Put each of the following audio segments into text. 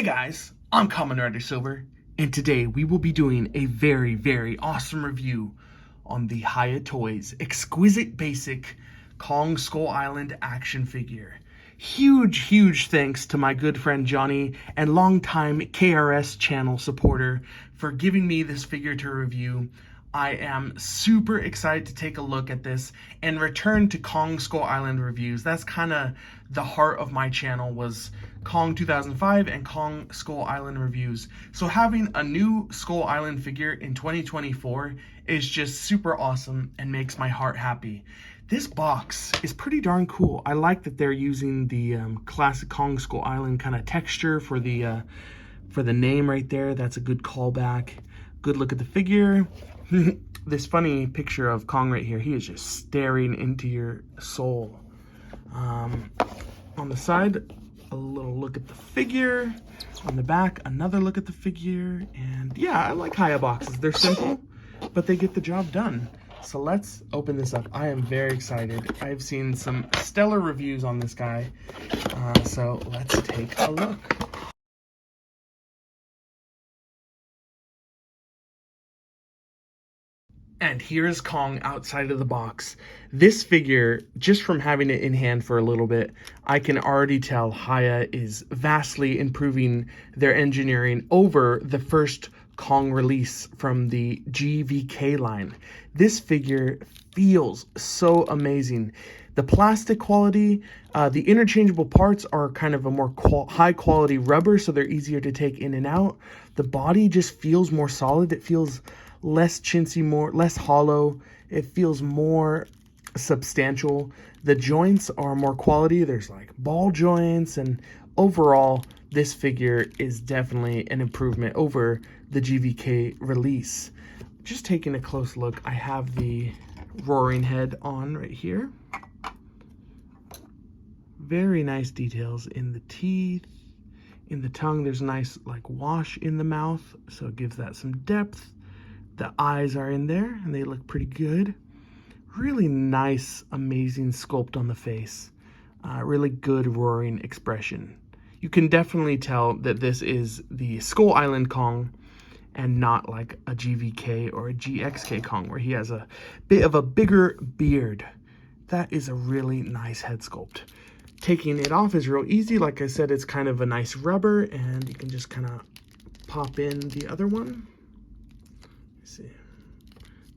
Hey guys, I'm Kamen Rider Silver, and today we will be doing a very, very awesome review on the HIYA Toys Exquisite Basic Kong Skull Island action figure. Huge thanks to my good friend Johnny and longtime KRS channel supporter for giving me this figure to review. I am super excited to take a look at this and return to Kong Skull Island reviews. That's kind of the heart of my channel, was Kong 2005 and Kong Skull Island reviews. So having a new Skull Island figure in 2024 is just super awesome and makes my heart happy. This box is pretty darn cool. I like that they're using the classic Kong Skull Island kind of texture for the name right there. That's a good callback. Good look at the figure. This funny picture of Kong right here, he is just staring into your soul. On the side, a little look at the figure. On the back, another look at the figure. And yeah, I like HIYA boxes. They're simple, but they get the job done. So let's open this up. I am very excited. I've seen some stellar reviews on this guy. So let's take a look. And here's Kong outside of the box. This figure, just from having it in hand for a little bit, I can already tell HIYA is vastly improving their engineering over the first Kong release from the GVK line. This figure feels so amazing. The plastic quality, the interchangeable parts are kind of a more high quality rubber, so they're easier to take in and out. The body just feels more solid. It feels less chintzy, less hollow. It feels more substantial. The joints are more quality. There's like ball joints, and overall this figure is definitely an improvement over the GVK release. Just taking a close look, I have the roaring head on right here. Very nice details in the teeth. In the tongue, there's a nice like wash in the mouth, so it gives that some depth. The eyes are in there and they look pretty good. Really nice, amazing sculpt on the face. Really good roaring expression. You can definitely tell that this is the Skull Island Kong and not like a GVK or a GXK Kong where he has a bit of a bigger beard. That is a really nice head sculpt. Taking it off is real easy. Like I said, it's kind of a nice rubber, and you can just kind of pop in the other one. See,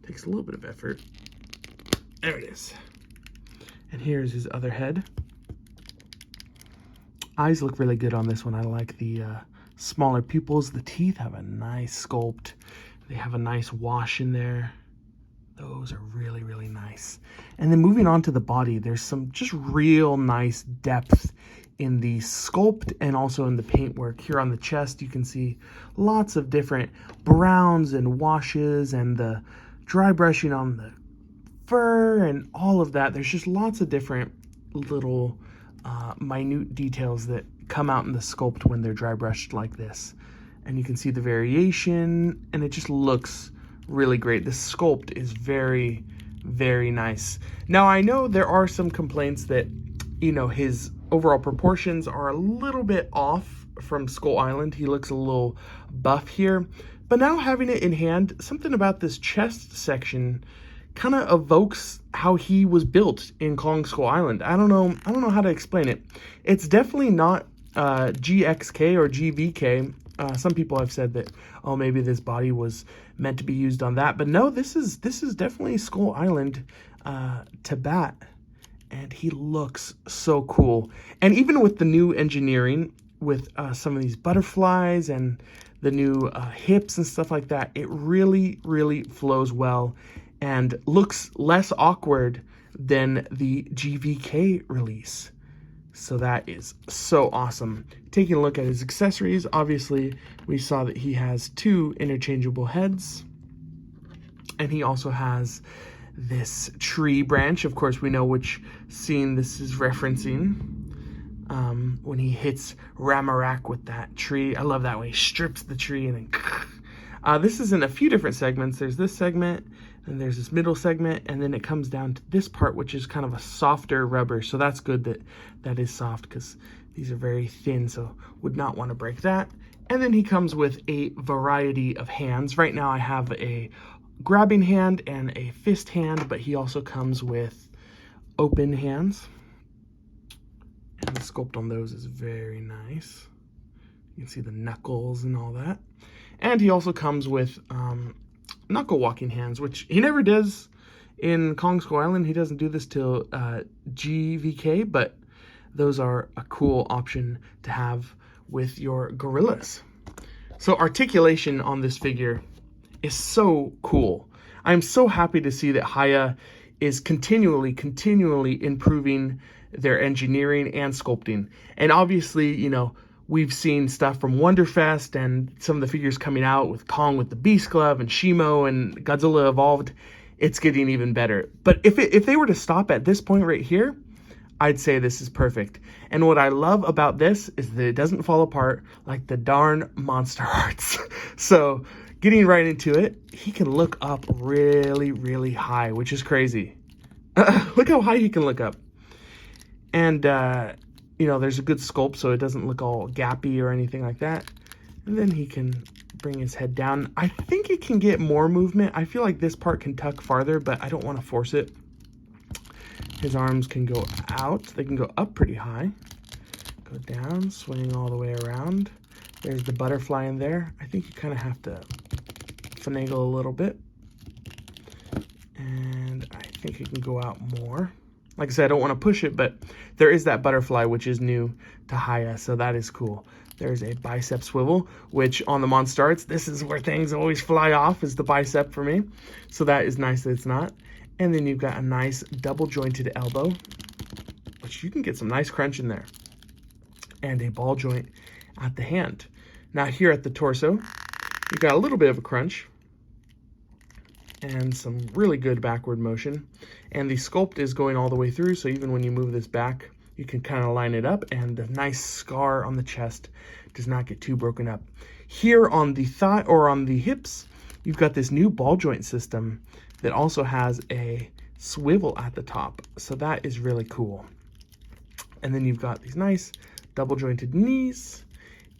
takes a little bit of effort. There it is. And here's his other head. Eyes look really good on this one. I like the smaller pupils. The teeth have a nice sculpt. They have a nice wash in there. Those are really nice. And then moving on to the body, there's some just real nice depth in the sculpt and also in the paintwork. Here on the chest, you can see lots of different browns and washes and the dry brushing on the fur and all of that. There's just lots of different little minute details that come out in the sculpt when they're dry brushed like this. And you can see the variation, and it just looks really great. The sculpt is very nice. Now, I know there are some complaints that, you know, his overall proportions are a little bit off from Skull Island. He looks a little buff here, but now having it in hand, something about this chest section kind of evokes how he was built in Kong Skull Island. I don't know how to explain it. It's definitely not GXK or GVK. Some people have said that, oh, maybe this body was meant to be used on that, but no, this is definitely Skull Island to bat. And he looks so cool. And even with the new engineering, with some of these butterflies and the new hips and stuff like that, it really flows well and looks less awkward than the GVK release. So that is so awesome. Taking a look at his accessories, obviously we saw that he has 2 interchangeable heads, and he also has this tree branch. Of course, we know which scene this is referencing. When he hits Ramarak with that tree. I love that way. He strips the tree and then this is in a few different segments. There's this segment, and there's this middle segment, and then it comes down to this part, which is kind of a softer rubber. So that's good that that is soft, because These are very thin, so would not want to break that. And then he comes with a variety of hands. Right now I have a grabbing hand and a fist hand, but he also comes with open hands. And the sculpt on those is very nice. You can see the knuckles and all that. And he also comes with knuckle walking hands, which he never does in Kong Skull Island. He doesn't do this till GVK, but those are a cool option to have with your gorillas. So articulation on this figure is so cool. I'm so happy to see that HIYA is continually improving their engineering and sculpting. And obviously, you know, we've seen stuff from Wonderfest and some of the figures coming out with Kong with the Beast Glove and Shimo and Godzilla Evolved. It's getting even better. But if they were to stop at this point right here, I'd say this is perfect. And what I love about this is that it doesn't fall apart like the darn Monster Hearts. So getting right into it, he can look up really high, which is crazy. Look how high he can look up. And, you know, there's a good sculpt so it doesn't look all gappy or anything like that. And then he can bring his head down. I think it can get more movement. I feel like this part can tuck farther, but I don't want to force it. His arms can go out. They can go up pretty high. Go down, swing all the way around. There's the butterfly in there. I think you kind of have to finagle a little bit. And I think it can go out more. Like I said, I don't want to push it, but there is that butterfly, which is new to HIYA, so that is cool. There's a bicep swivel, which on the Monster Arts, this is where things always fly off, is the bicep for me. So that is nice that it's not. And then you've got a nice double jointed elbow, which you can get some nice crunch in there. And a ball joint at the hand. Now here at the torso, you've got a little bit of a crunch and some really good backward motion. And the sculpt is going all the way through, so even when you move this back, you can kind of line it up, and the nice scar on the chest does not get too broken up. Here on the thigh or on the hips, you've got this new ball joint system that also has a swivel at the top. So that is really cool. And then you've got these nice double jointed knees,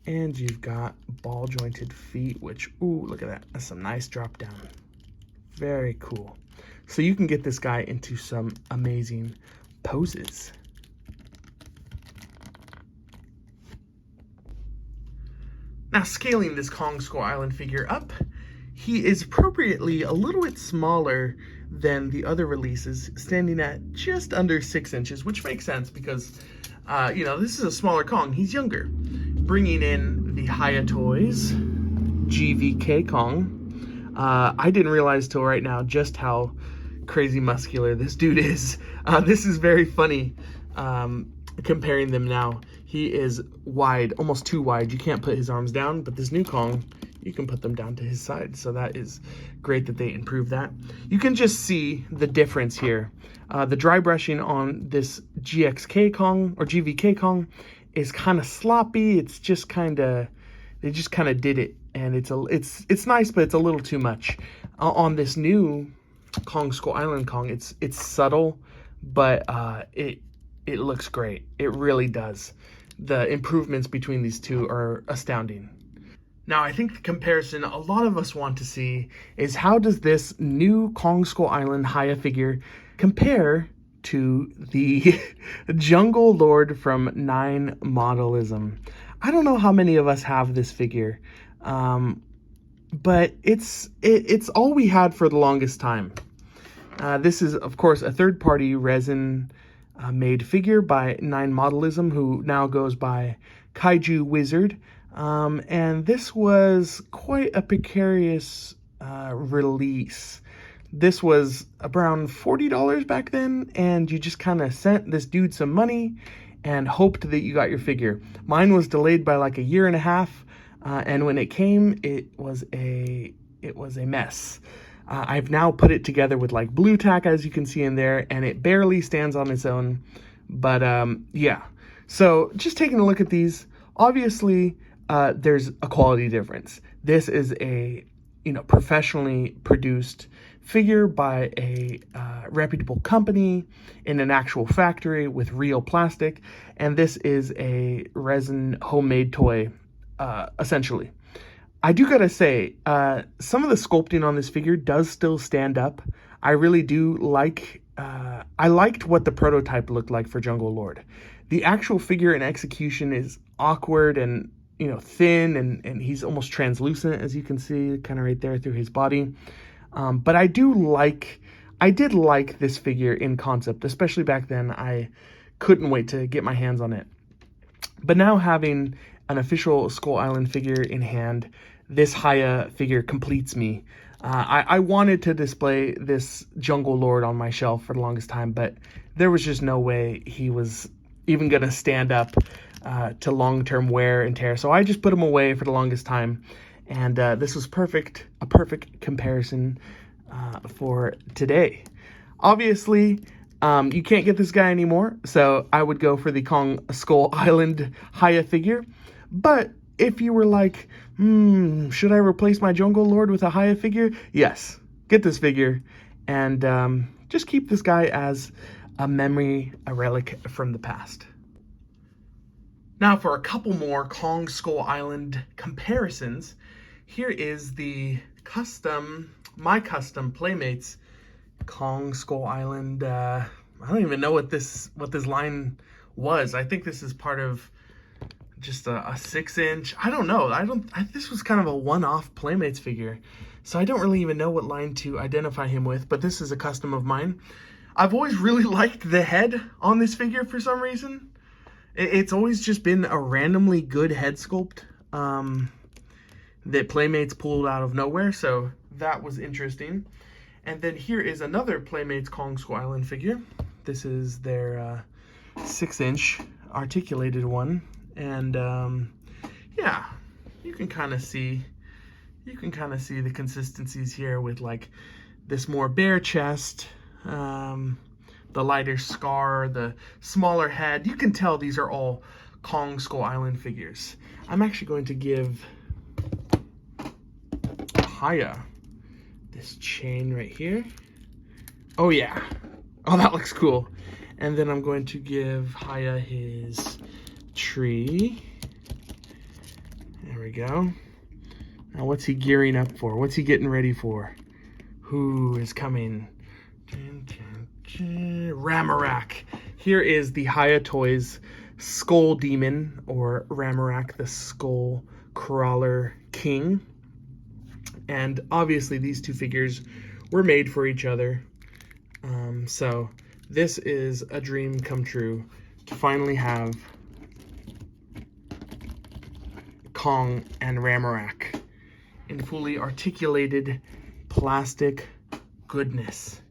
and you've got ball jointed feet, which, ooh, look at that. That's some nice drop down. Very cool. So you can get this guy into some amazing poses. Now, scaling this Kong Skull Island figure up, he is appropriately a little bit smaller than the other releases, standing at just under 6 inches, which makes sense because, you know, this is a smaller Kong. He's younger. Bringing in the HIYA Toys GVK Kong. I didn't realize till right now just how crazy muscular this dude is. This is very funny comparing them now. He is wide, almost too wide. You can't put his arms down, but this new Kong, you can put them down to his side. So that is great that they improved that. You can just see the difference here. The dry brushing on this GXK Kong or GVK Kong is kind of sloppy. It's just kind of, they just kind of did it. And it's nice, but it's a little too much. On this new Kong Skull Island Kong, it's subtle, but it looks great. It really does. The improvements between these two are astounding. Now, I think the comparison a lot of us want to see is how does this new Kong Skull Island HIYA figure compare to the Jungle Lord from 9 Modelism. I don't know how many of us have this figure, but it's all we had for the longest time. This is, of course, a third-party resin made figure by 9 Modelism, who now goes by Kaiju Wizard. And this was quite a precarious release. This was around $40 back then, and you just kind of sent this dude some money and hoped that you got your figure. Mine was delayed by like a year and a half, and when it came, it was a mess. I've now put it together with like blue tack, as you can see in there, and it barely stands on its own. But yeah, so just taking a look at these, obviously there's a quality difference. This is a professionally produced figure by a reputable company in an actual factory with real plastic, and this is a resin homemade toy, essentially. I do gotta say, some of the sculpting on this figure does still stand up. I really do like, I liked what the prototype looked like for Jungle Lord. The actual figure in execution is awkward and, thin, and he's almost translucent, as you can see, kind of right there through his body. But I did like this figure in concept, especially back then. I couldn't wait to get my hands on it. But now having an official Skull Island figure in hand, this HIYA figure completes me. I wanted to display this Jungle Lord on my shelf for the longest time, but there was just no way he was even going to stand up to long-term wear and tear. So I just put him away for the longest time. And this was a perfect comparison for today. Obviously, you can't get this guy anymore, so I would go for the Kong Skull Island HIYA figure. But if you were like, should I replace my Jungle Lord with a HIYA figure? Yes, get this figure, and just keep this guy as a memory, a relic from the past. Now for a couple more Kong Skull Island comparisons, here is the my custom Playmates Kong Skull Island. I don't even know what this line was. I think this is part of just a 6-inch. I don't know. This was kind of a one-off Playmates figure, so I don't really even know what line to identify him with, but this is a custom of mine. I've always really liked the head on this figure for some reason. It's always just been a randomly good head sculpt that Playmates pulled out of nowhere, so that was interesting. And then here is another Playmates Kong Skull Island figure. This is their 6-inch articulated one, and yeah, you can kind of see the consistencies here with like this more bare chest, the lighter scar, the smaller head. You can tell these are all Kong Skull Island figures. I'm actually going to give HIYA this chain right here. Oh yeah. Oh, that looks cool. And then I'm going to give HIYA his tree. There we go. Now what's he gearing up for? What's he getting ready for? Who is coming? Ramarak. Here is the HIYA Toys Skull Demon, or Ramarak the Skull Crawler King. And obviously these two figures were made for each other. So this is a dream come true to finally have Kong and Ramarak in fully articulated plastic goodness.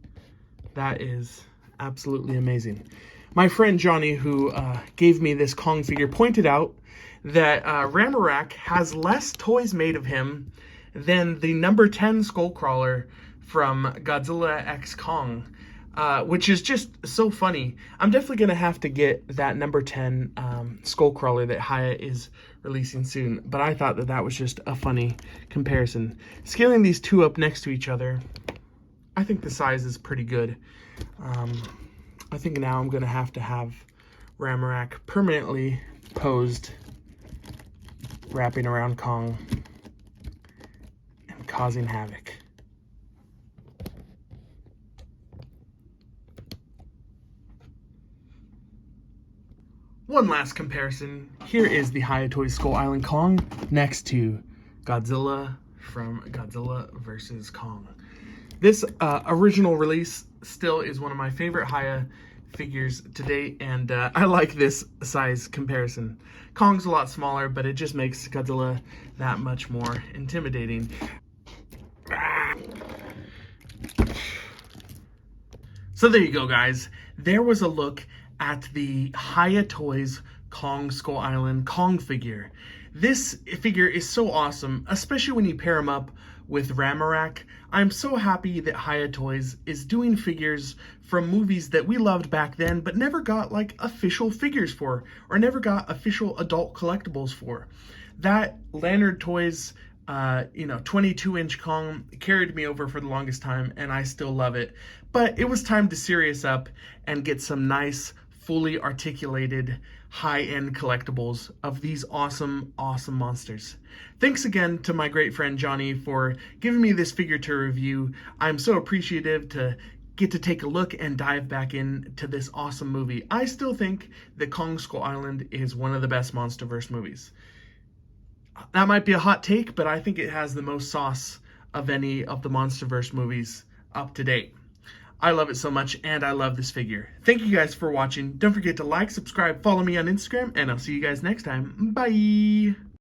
That is absolutely amazing. My friend Johnny, who gave me this Kong figure, pointed out that Ramarak has less toys made of him than the number 10 Skullcrawler from Godzilla x Kong, which is just so funny. I'm definitely going to have to get that number 10 Skullcrawler that HIYA is releasing soon, but I thought that was just a funny comparison. Scaling these two up next to each other, I think the size is pretty good. I think now I'm going to have Ramarak permanently posed, wrapping around Kong and causing havoc. One last comparison. Here is the HIYA Toys Skull Island Kong next to Godzilla from Godzilla vs. Kong. This original release still is one of my favorite HIYA figures to date, and I like this size comparison. Kong's a lot smaller, but it just makes Godzilla that much more intimidating. So there you go, guys. There was a look at the HIYA Toys Kong Skull Island Kong figure. This figure is so awesome, especially when you pair him up with Ramarak. I'm so happy that HIYA Toys is doing figures from movies that we loved back then, but never got like official figures for, or never got official adult collectibles for. That Lanyard Toys 22-inch Kong carried me over for the longest time, and I still love it. But it was time to serious up and get some nice, fully articulated, high-end collectibles of these awesome, awesome monsters. Thanks again to my great friend Johnny for giving me this figure to review. I'm so appreciative to get to take a look and dive back into this awesome movie. I still think that Kong Skull Island is one of the best MonsterVerse movies. That might be a hot take, but I think it has the most sauce of any of the MonsterVerse movies up to date. I love it so much, and I love this figure. Thank you guys for watching. Don't forget to like, subscribe, follow me on Instagram, and I'll see you guys next time. Bye!